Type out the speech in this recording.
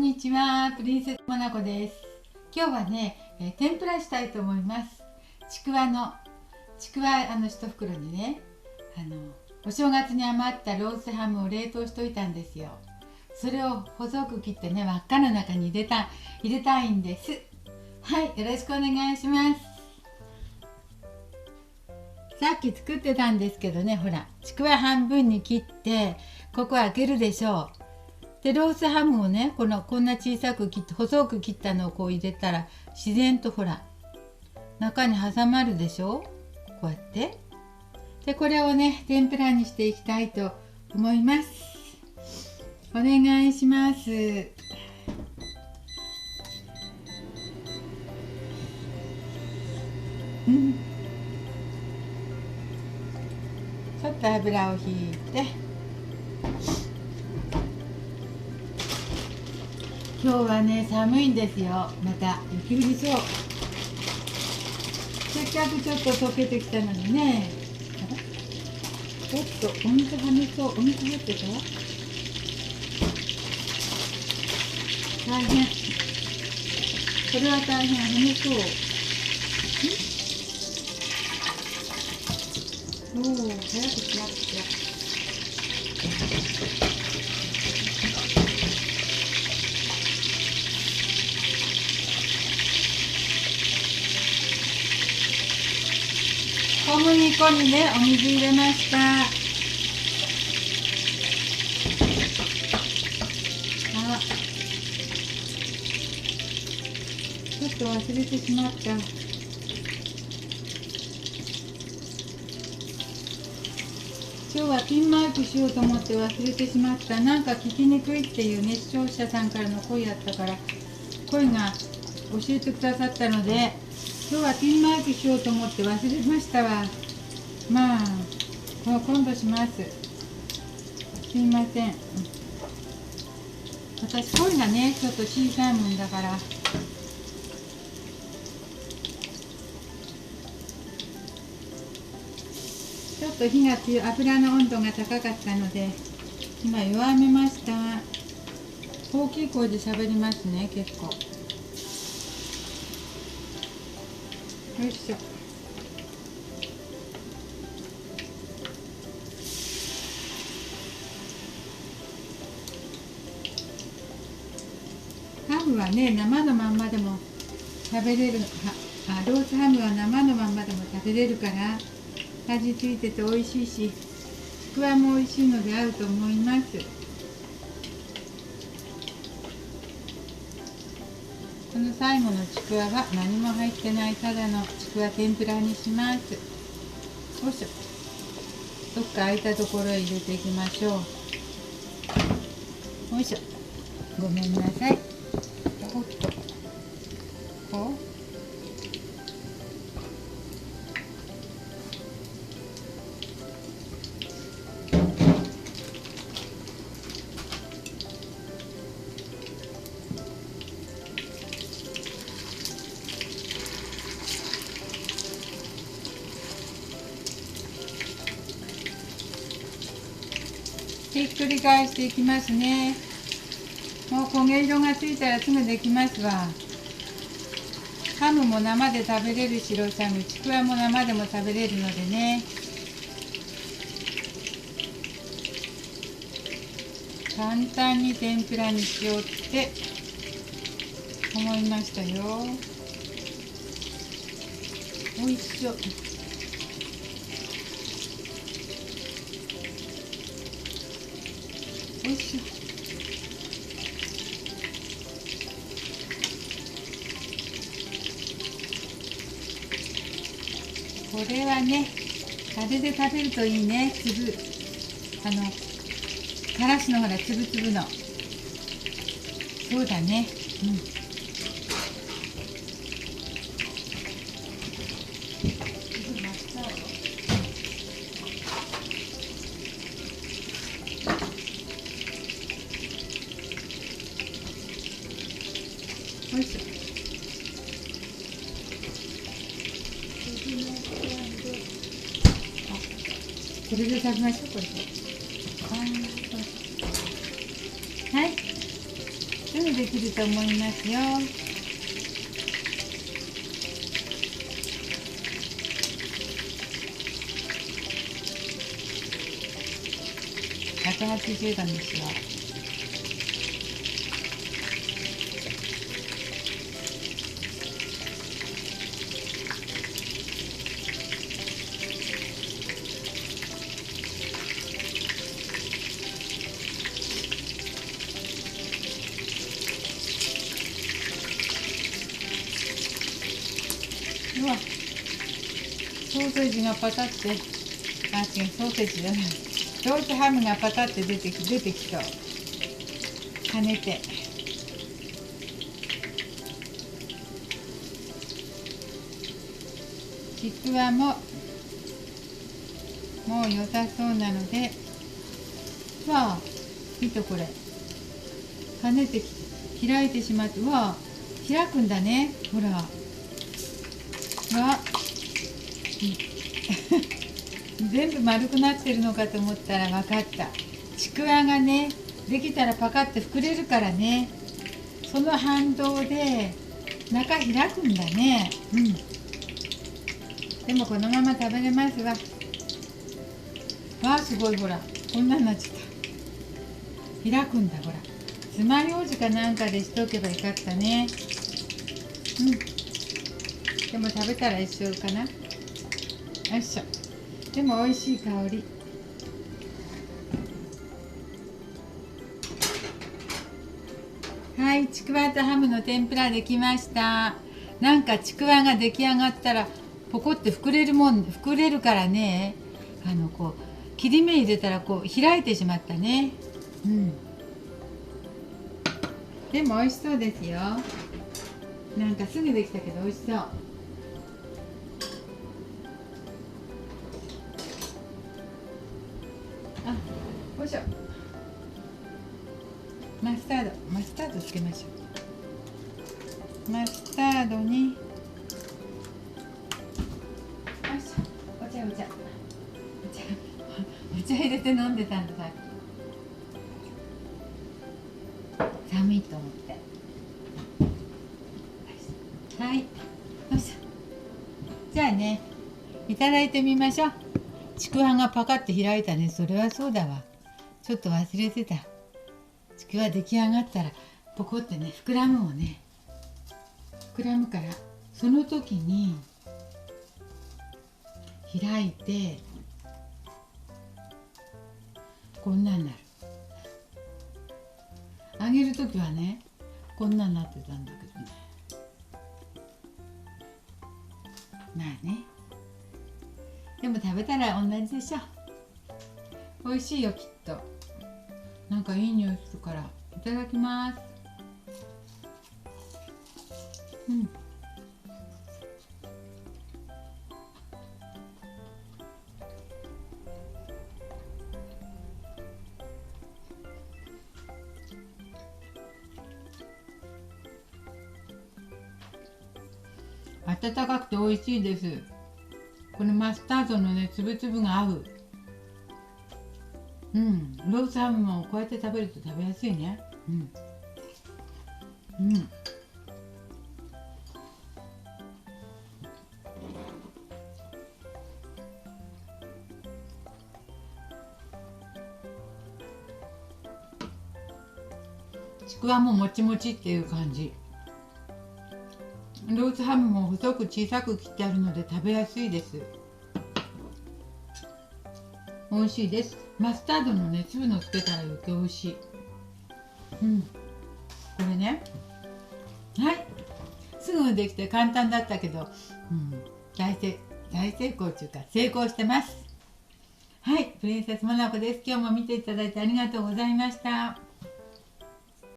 にちは、プリンセスモナコです。今日はね、天ぷらしたいと思います。ちくわ1袋にね、お正月に余ったロースハムを冷凍しといたんですよ。それを細く切ってね、輪っかの中に入れたいんです。はい、よろしくお願いします。さっき作ってたんですけどね、ほら、ちくわ半分に切ってここ開けるでしょう。でロースハムをね、こんな小さく切って細く切ったのをこう入れたら自然とほら中に挟まるでしょ、こうやって。でこれをね天ぷらにしていきたいと思います。お願いします。ちょっと油をひいて、今日はね寒いんですよ。また雪降りそう。せっかくちょっと溶けてきたのにね。ちょっとお水はねそう。お水入ってた？大変。これは大変。はねそう。おお、早くしなくちゃ。小麦粉にね、お水入れました。ちょっと忘れてしまった。今日はピンマイクしようと思って忘れてしまった。なんか聞きにくいっていうね、視聴者さんからの声やったから、声が教えてくださったので、今日はピンマイクしようと思って忘れましたわ。まあ、今度します。すいません。私声がね、ちょっと小さいもんだから。ちょっと油の温度が高かったので、今弱めました。大きい声で喋りますね、結構。よいしょ。ハムはね、生のまんまでも食べれる。ロースハムは生のまんまでも食べれるから、味付いてて美味しいし、ちくわも美味しいので合うと思います。この最後のちくわは何も入ってないただのちくわ天ぷらにします。よいしょ。どっか空いたところへ入れていきましょう。よいしょ。ごめんなさい。おっと。こう。ひっくり返していきますね。もう焦げ色がついたらすぐできますわ。ハムも生で食べれるし、ロースハム、ちくわも生でも食べれるのでね。簡単に天ぷらにしようって思いましたよ。おいしそう。おいしょ。これはね、あれで食べるといいね。からしのほら、つぶつぶの。そうだね。よいしょ。これで食べましょう、これで。はい。すぐできると思いますよ。180度にしよう。うわ、ソーセージがパタって、違う、ソーセージじゃない、ロースハムがパタって出てきそう。跳ねて、ちくわももう良さそうなので、わあ、見てこれ、跳ねてきて開いてしまって、わあ、開くんだね、ほら。わ全部丸くなってるのかと思ったら分かった。ちくわがね、できたらパカッて膨れるからね、その反動で中開くんだね。でもこのまま食べれますわ。わあ、すごい、ほら、こんなになっちゃった。開くんだ、ほら。爪楊枝かなんかでしとけばよかったね。でも食べたら一緒かな。よいしょ。でも美味しい香り。はい、ちくわとハムの天ぷらできました。なんかちくわが出来上がったらポコって膨れるからね、こう切り目入れたらこう開いてしまったね。でも美味しそうですよ。なんかすぐできたけど美味しそう。よいしょ。マスタードつけましょう。マスタードに、よいしょ、お茶入れて飲んでたんだ、さっき。寒いと思って。はい、よいしょ。じゃあね、いただいてみましょう。ちくわがパカッて開いたね。それはそうだわ。ちょっと忘れてた。ちくわ出来上がったらポコってね、膨らむもんね。膨らむから、その時に開いてこんなになる。揚げる時はね、こんなになってたんだけどね。まあね、でも食べたら同じでしょ。美味しいよ、きっと。なんかいい匂いするから。いただきます。温かくて美味しいです。このマスタードのね、つぶつぶが合う。ロースハムもこうやって食べると食べやすいね。ちくわももちもちっていう感じ。ロースハムも細く小さく切ってあるので食べやすいです。美味しいです。マスタードのね、粒のつけたら余計美味しい。これね、はい、すぐできて簡単だったけど、大成功というか成功してます。はい、プリンセスモナコです。今日も見ていただいてありがとうございました。